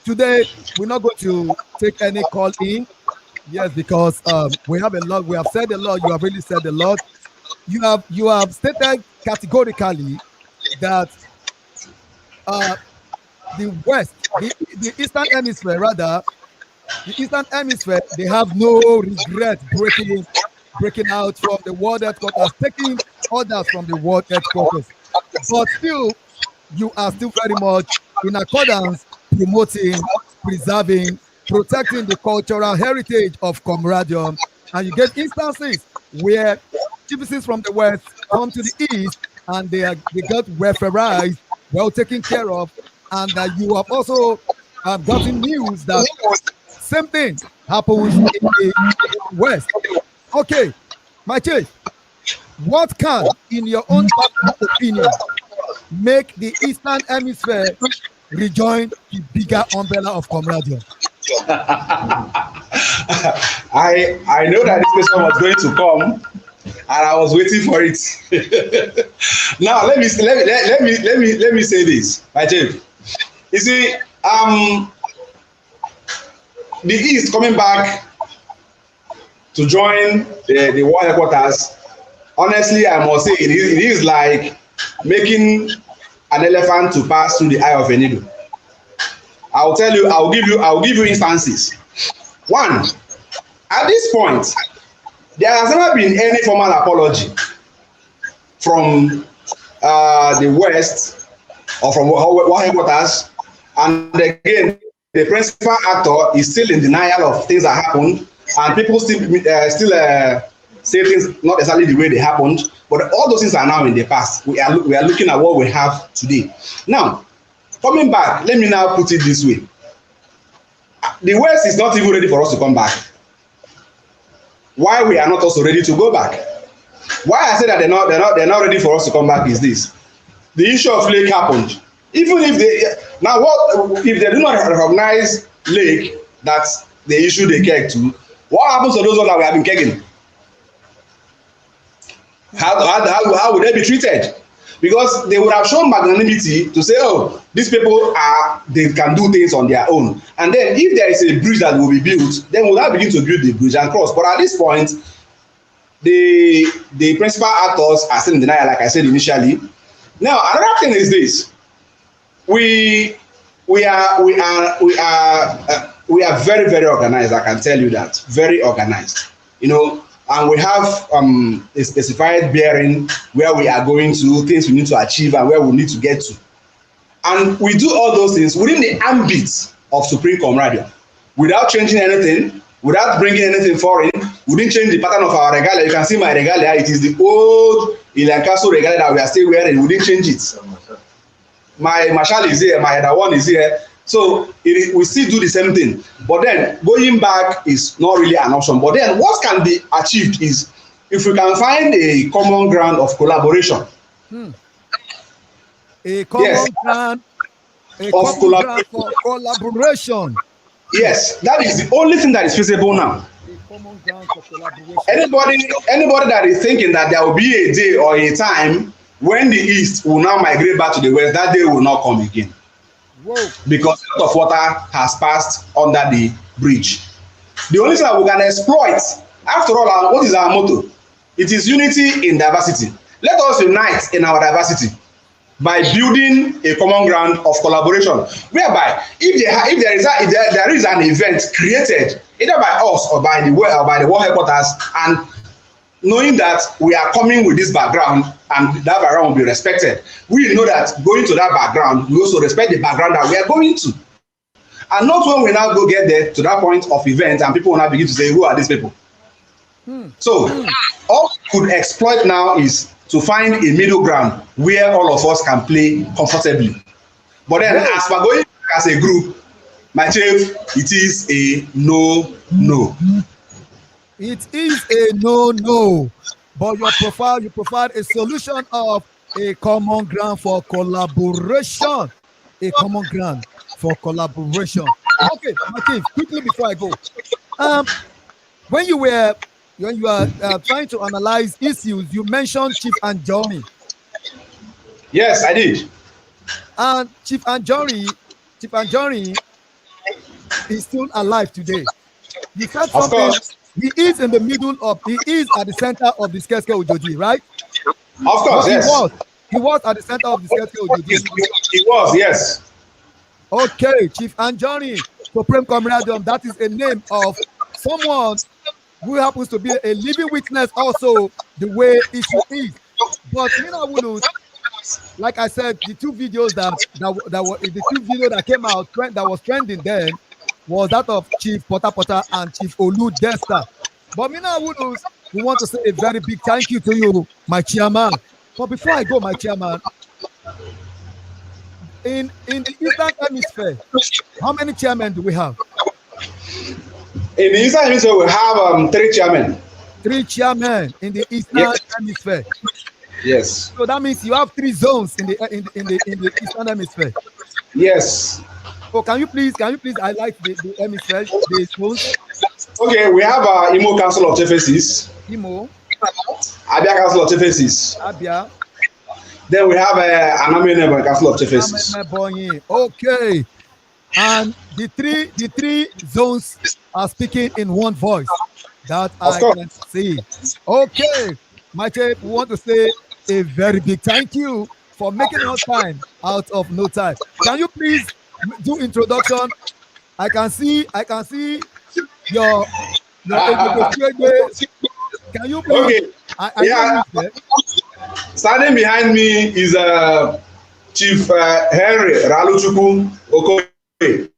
C: today we're not going to take any call in. Yes, because we have a lot. We have said a lot. You have really said a lot. You have stated categorically that the West, the Eastern Hemisphere, rather, the Eastern Hemisphere, they have no regret breaking out from the Worldheadquarters, taking orders from the Worldheadquarters. But still, you are still very much in accordance, promoting, preserving, protecting the cultural heritage of camaraderie. And you get instances where citizens from the West come to the East and they got welfareized, well taken care of, and you have also gotten news that same thing happens in the West. Okay, my chief, what can, in your own opinion, make the Eastern Hemisphere rejoin the bigger umbrella of camaraderie?
D: I know that this question was going to come, and I was waiting for it. Now let me say this, my chief. You see, the East coming back to join the Worldheadquarters. Honestly, I must say it is like making an elephant to pass through the eye of a needle. I'll tell you, I'll give you instances. One, at this point, there has never been any formal apology from the West or from Worldheadquarters, and again, the principal actor is still in denial of things that happened, and people still say things not exactly the way they happened. But all those things are now in the past. We are looking at what we have today. Now, coming back, let me now put it this way: the West is not even ready for us to come back. Why we are not also ready to go back? Why I say that they're not ready for us to come back is this: the issue of Lake happened. Even if if they do not recognize Lake, that's the issue they keg to, what happens to those ones that we have been kegging? How would they be treated? Because they would have shown magnanimity to say, oh, these people they can do things on their own. And then if there is a bridge that will be built, then we'll now begin to build the bridge and cross. But at this point, the principal actors are still in denial, like I said initially. Now, another thing is this: we are very, very organized. I can tell you that, very organized. You know, and we have a specified bearing where we are going to, things we need to achieve, and where we need to get to. And we do all those things within the ambit of supreme camaraderie, without changing anything, without bringing anything foreign. We didn't change the pattern of our regalia. You can see my regalia. It is the old Ilankaso regalia that we are still wearing. We didn't change it. My marshal is here. My other one is here. So we still do the same thing. But then going back is not really an option. But then what can be achieved is if we can find a common ground of collaboration.
C: A common ground. A common ground for collaboration.
D: Yes, that is the only thing that is feasible now.
C: Common ground for collaboration.
D: Anybody that is thinking that there will be a day or a time when the East will now migrate back to the West, that day will not come again.
C: Whoa.
D: Because a lot of water has passed under the bridge. The only thing that we can exploit, after all, what is our motto? It is unity in diversity. Let us unite in our diversity by building a common ground of collaboration, whereby if there is an event created either by us or by the Worldheadquarters, and knowing that we are coming with this background and that background will be respected, we know that going to that background, we also respect the background that we are going to. And not when we now go get there to that point of event and people will now begin to say, who are these people? So all we could exploit now is to find a middle ground where all of us can play comfortably. But then as we're going as a group, my chief, it is a no.
C: It is a no. But you provide a solution of a common ground for collaboration. A common ground for collaboration. Okay, my chief, quickly before I go. When you are trying to analyze issues, you mentioned Chief Anjorin.
D: Yes, I did.
C: And Chief Anjorin is still alive today. You said something. He is at the center of the Skeke Ojoji, right?
D: Of course, yes.
C: He was at the center of the Skeke Ojoji.
D: He was, yes.
C: Okay, Chief Anjorin, Supreme Camaraderie, that is a name of someone who happens to be a living witness also the way it is. But like I said, the two videos that came out that was trending then was that of Chief Potter and Chief Olu Desta. But we want to say a very big thank you to you, my chairman. But before I go, my chairman, in the Eastern Hemisphere, how many chairmen do we have?
D: In the Eastern Hemisphere, we have 3 chairmen.
C: 3 chairmen in the Eastern Hemisphere.
D: Yes.
C: So that means you have 3 zones in the Eastern Hemisphere.
D: Yes.
C: So can you please highlight the hemisphere, the zones?
D: Okay, we have Imo Council of Chiefeses.
C: Imo.
D: Abia Council of Chiefeses.
C: Abia.
D: Then we have Anambra Council of Chiefeses.
C: Okay. And the three zones are speaking in one voice. That I can see. Okay. My chief, we want to say a very big thank you for making our time out of no time. Can you please do introduction? I can see your can you please?
D: Okay.
C: I
D: Yeah.
C: know
D: Standing behind me is Chief Henry Raluchukwu Okoye,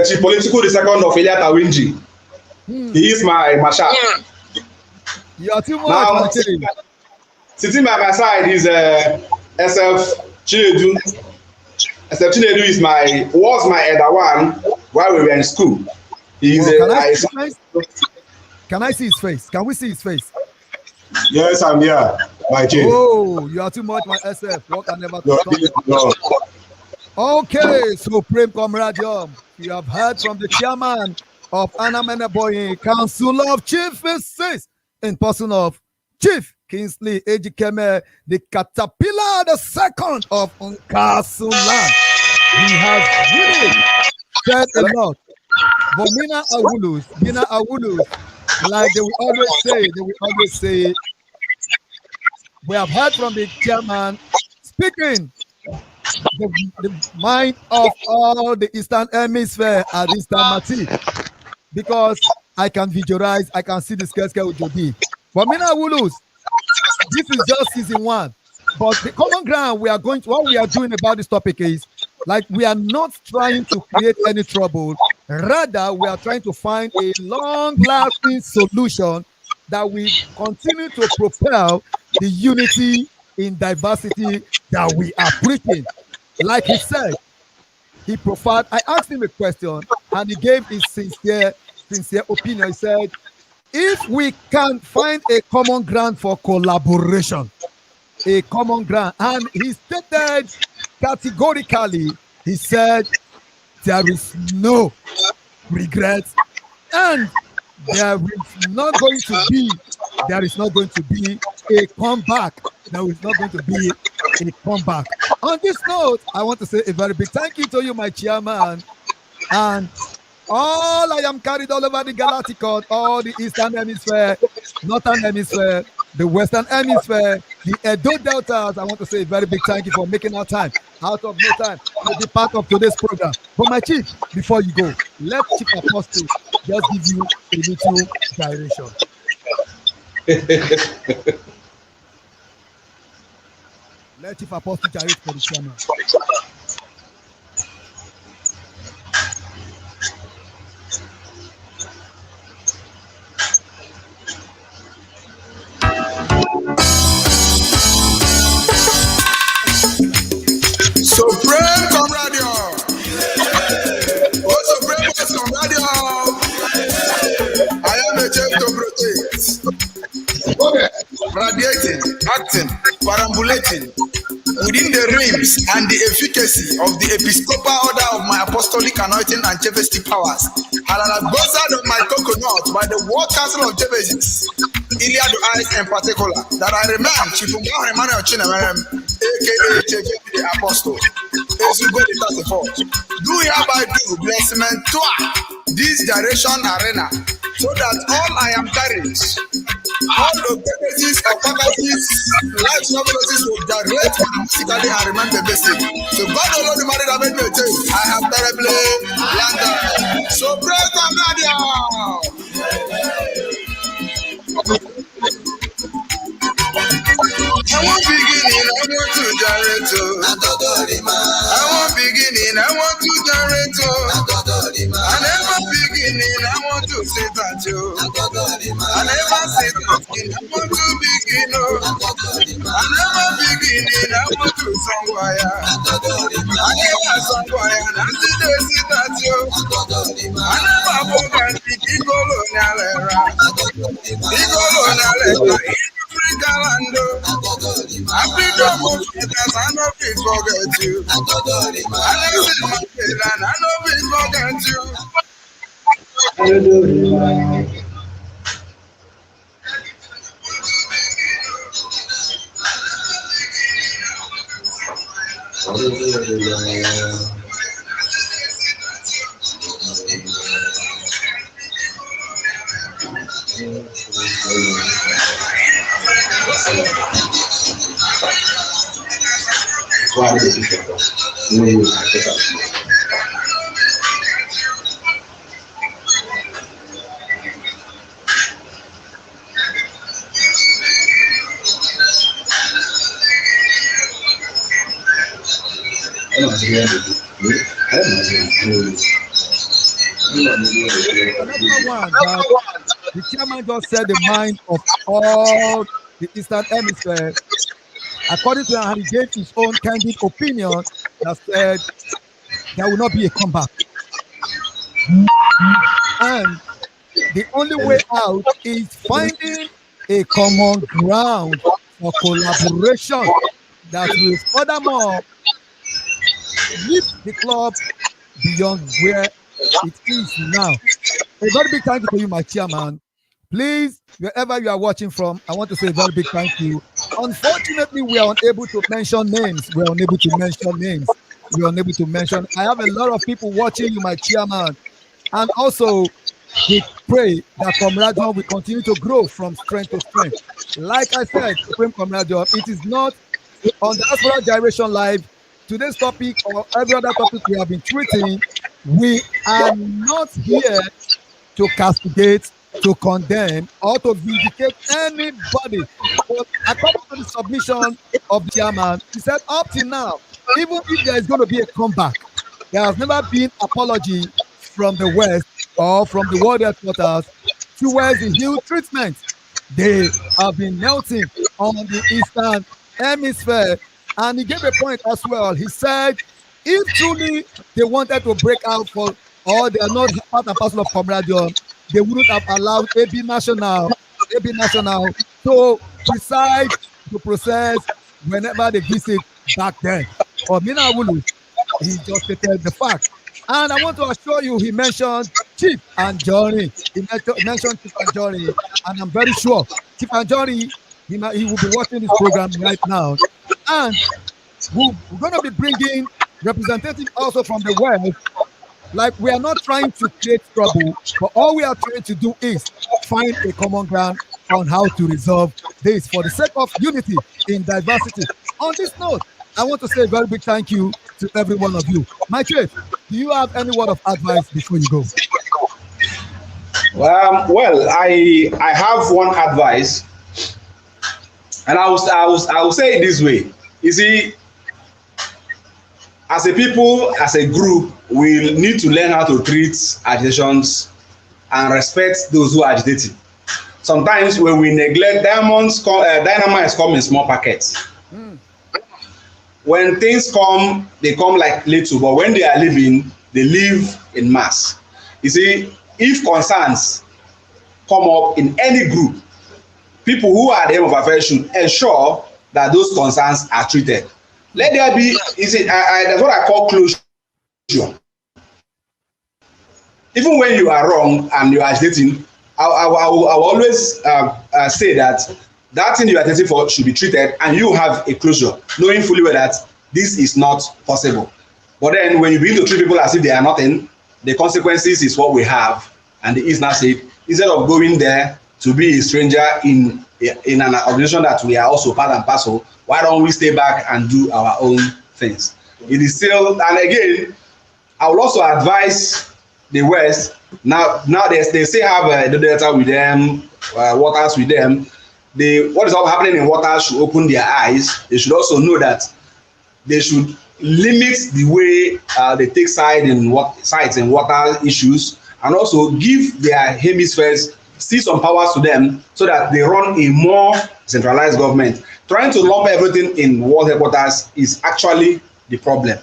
D: Chief Political the second of Eliata Winji. He is my marshal.
C: you are too much.
D: Now, sitting by my side is SF Chinedu. SF Chinedu was my elder one while we were in school. He is
C: Can I see his face? Can we see his face?
E: Yes, I'm here, my chief.
C: Oh, you are too much, my SF. What can never talk. Okay, so Prem Comrade, you have heard from the chairman of Anameneboye Council of Chiefs in person of Chief Kingsley Ejikeme, the caterpillar, the second of Nkasuland. He has really said a lot. But Mina Awulus, like they will always say, we have heard from the chairman speaking the mind of all the Eastern Hemisphere at this time, because I can visualize, I can see the scale with Jodi. But Mina Awulus, this is just season 1. But the common ground what we are doing about this topic is, like, we are not trying to create any trouble. Rather, we are trying to find a long-lasting solution that will continue to propel the unity in diversity that we are preaching. Like he said, I asked him a question and he gave his sincere opinion. He said, if we can find a common ground for collaboration, a common ground, and he stated categorically, he said, there is no regret and there is not going to be a comeback. There is not going to be a comeback. On this note, I want to say a very big thank you to you, my chairman, and all I am carried all over the galactic, all the Eastern Hemisphere, Northern Hemisphere, the Western Hemisphere, the Edo Deltas. I want to say a very big thank you for making our time out of no time to be part of today's program. But my chief, before you go, let Chief Apostle just give you a little direction. Let Chief Apostle direct for the chairman.
B: Supreme Comrade, Supreme Comrade, I am a chief to protect, radiating, acting, perambulating within the realms and the efficacy of the episcopal order of my apostolic anointing and chiefesty powers, and an advisor of my coconut by the World Council of Chiefs, Iliad Eyes in particular, that I remain Chief Emmanuel Chinemerem, aka Chief the Apostle. Do hereby do blessment to this generation arena, so that all I am carrying, all the purposes of faculties, life novelties will direct musically and remain the basic. So God alone the married have made me tell you, I have terribly landed. So pray for Nadia. I want beginning, I want to gyrate. I want beginning, I want to gyrate. I never beginning, I want to sit at you. I never sit at you, I want to begin. I never beginning, I want to somewhere. I never somewhere, and I sit at you. I never forget the Igolo. Africa moves because I know we forget you. I never see my face and I know we forget you.
C: The chairman just said the mind of all the Eastern Hemisphere. According to him, he gave his own candid opinion that said there will not be a comeback. And the only way out is finding a common ground for collaboration that will furthermore lift the club beyond where it is now. A very big thank you to you, my chairman. Please, wherever you are watching from, I want to say a very big thank you. Unfortunately, we are unable to mention names. I have a lot of people watching you, my chairman. And also, we pray that camaraderie will continue to grow from strength to strength. Like I said, Supreme Camaraderie, it is not on Diaspora Gyration Live. Today's topic or every other topic we have been treating, we are not here to castigate, to condemn, or to vindicate anybody. But according to the submission of the chairman, he said up till now, even if there is going to be a comeback, there has never been apology from the West or from the Worldheadquarters towards the heel treatment. They have been melting on the Eastern Hemisphere. And he gave a point as well. He said, if truly they wanted to break out for, or they are not part and parcel of camaraderie, they wouldn't have allowed AB National to decide to process whenever they visit back then. Or Mina Wulu, he just stated the fact. And I want to assure you, he mentioned Chief and Johnny. He mentioned Chief and Johnny, and I'm very sure Chief and Johnny, he will be watching this program right now. And we're going to be bringing representatives also from the West. Like, we are not trying to create trouble, but all we are trying to do is find a common ground on how to resolve this for the sake of unity in diversity. On this note, I want to say a very big thank you to every one of you. My chief, do you have any word of advice before you go?
D: Well, I have one advice, and I will say it this way. You see, as a people, as a group, we need to learn how to treat agitations and respect those who are agitating. Sometimes when we neglect dynamites come in small packets. When things come, they come like little, but when they are leaving, they leave in mass. You see, if concerns come up in any group, people who are the aim of affairs should ensure that those concerns are treated. Let there be, that's what I call closure. Even when you are wrong and you are agitating, I will always say that thing you are agitating for should be treated, and you have a closure, knowing fully well that this is not possible. But then when you begin to treat people as if they are nothing, the consequences is what we have. And the East now said, instead of going there to be a stranger in an organization that we are also part and parcel, why don't we stay back and do our own things? It is still, and again, I will also advise the West. Now they still have the data with them, waters with them. What is all happening in water should open their eyes. They should also know that they should limit the way they take sides in water issues, and also give their hemispheres still some powers to them so that they run a more centralized government. Trying to lump everything in Worldheadquarters is actually the problem.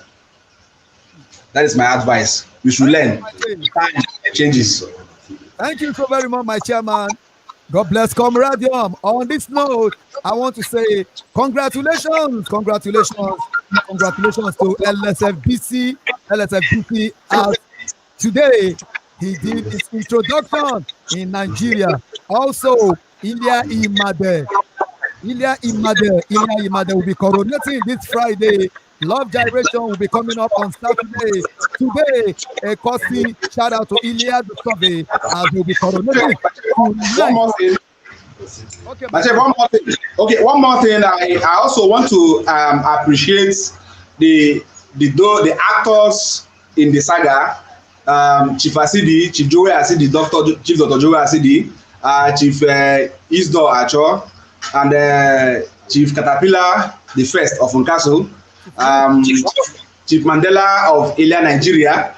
D: That is my advice. We should learn. Time changes.
C: Thank you so very much, my chairman. God bless camaraderie. On this note, I want to say congratulations to LSFBC. As today he did his introduction in Nigeria. Also, Ilya Imade will be coronating this Friday. Love Gyration will be coming up on Saturday. Today, a courtesy shout out to Ilya the Survey as will be coronating tonight. Okay,
D: But one more thing. Okay, one more thing. I also want to appreciate the actors in the saga. Chief Asidi, Chief Joey Asidi, Chief Dr. Joey Asidi, Chief Isdo Acho, and Chief Caterpillar the First of Nkaso, Chief Mandela of Elia, Nigeria,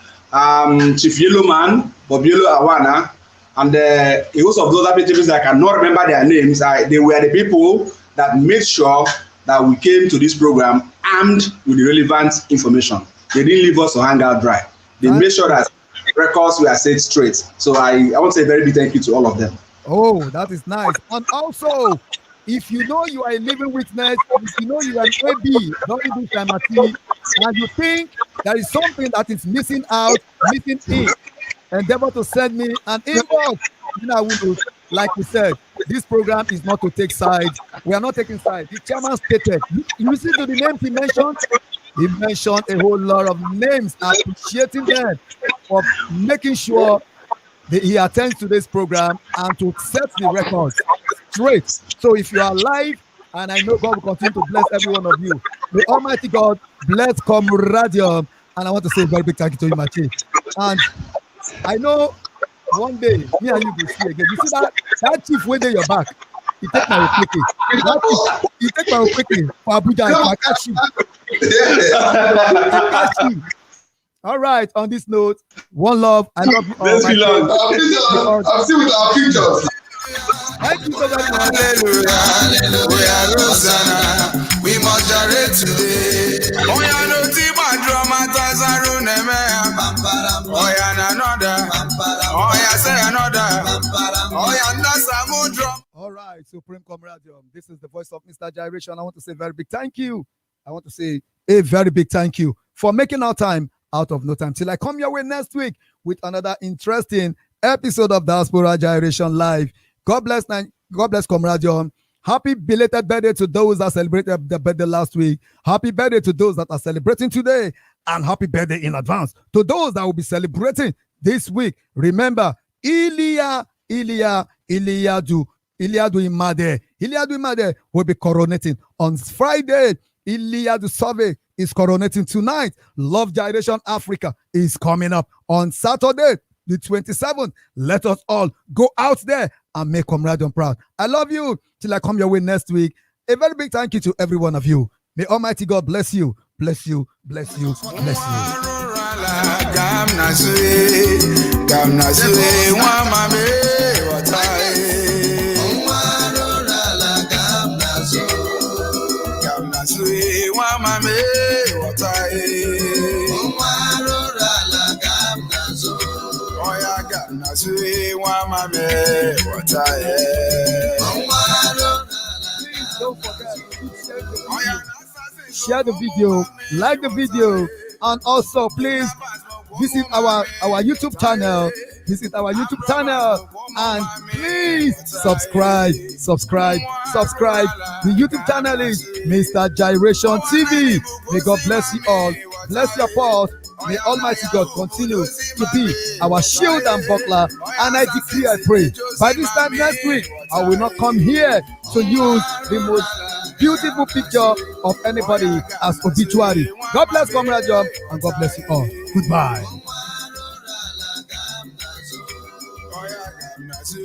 D: Chief Yellowman, Bob Yellow Awana, and a host of those other people I cannot remember their names. They were the people that made sure that we came to this program armed with the relevant information. They didn't leave us to hang out dry. They made sure that records were set straight. So I want to say a very big thank you to all of them.
C: Oh, that is nice. And also, if you know you are a living witness, if you know you are an AB during this time, and you think there is something that is missing out, missing in, endeavor to send me an inbox. I will, like we said, this program is not to take sides. We are not taking sides. The chairman stated, you listen to the names he mentioned. He mentioned a whole lot of names, appreciating them for making sure that he attends to this program and to set the records straight. So if you are alive, and I know God will continue to bless every one of you, may Almighty God bless GYRATION. And I want to say a very big thank you to you, Machi. And I know one day, me and you will see again. You see that chief way there your back. He take my opinion. He take my opinion for Abuja. I catch you. I catch you. All right. On this note, one love. I love you all.
D: Let's be long.
B: I'm still with our pictures.
C: Thank you so very much.
B: Hallelujah, hallelujah, Rosanna. We must gyrate today. Oh, yeah, no team, I dramatize a rune. Oh, yeah, another. Oh, yeah, say another. Oh, yeah, that's a mood drum.
C: All right, Supreme GYRATION. This is the voice of Mr. Gyration. I want to say a very big thank you. I want to say a very big thank you for making our time out of no time. Till I come your way next week with another interesting episode of Diaspora Gyration Live. God bless GYRATION. Happy belated birthday to those that celebrated the birthday last week. Happy birthday to those that are celebrating today. And happy birthday in advance to those that will be celebrating this week. Remember, Iliadu Imade will be coronating on Friday. Iliadu Survey is coronating tonight. Love Gyration Africa is coming up on Saturday, the 27th. Let us all go out there and make GYRATION proud. I love you till I come your way next week. A very big thank you to every one of you. May Almighty God bless you, bless you, bless you, bless you. Don't forget to share the video, like the video, and also please visit our YouTube channel. Visit our YouTube channel and please subscribe. The YouTube channel is Mr. Gyration TV. May God bless you all. Bless your path. May Almighty God continue to be our shield and buckler. And I decree, I pray, by this time next week, I will not come here to use the most beautiful picture of anybody as obituary. God bless GYRATION and God bless you all. Goodbye.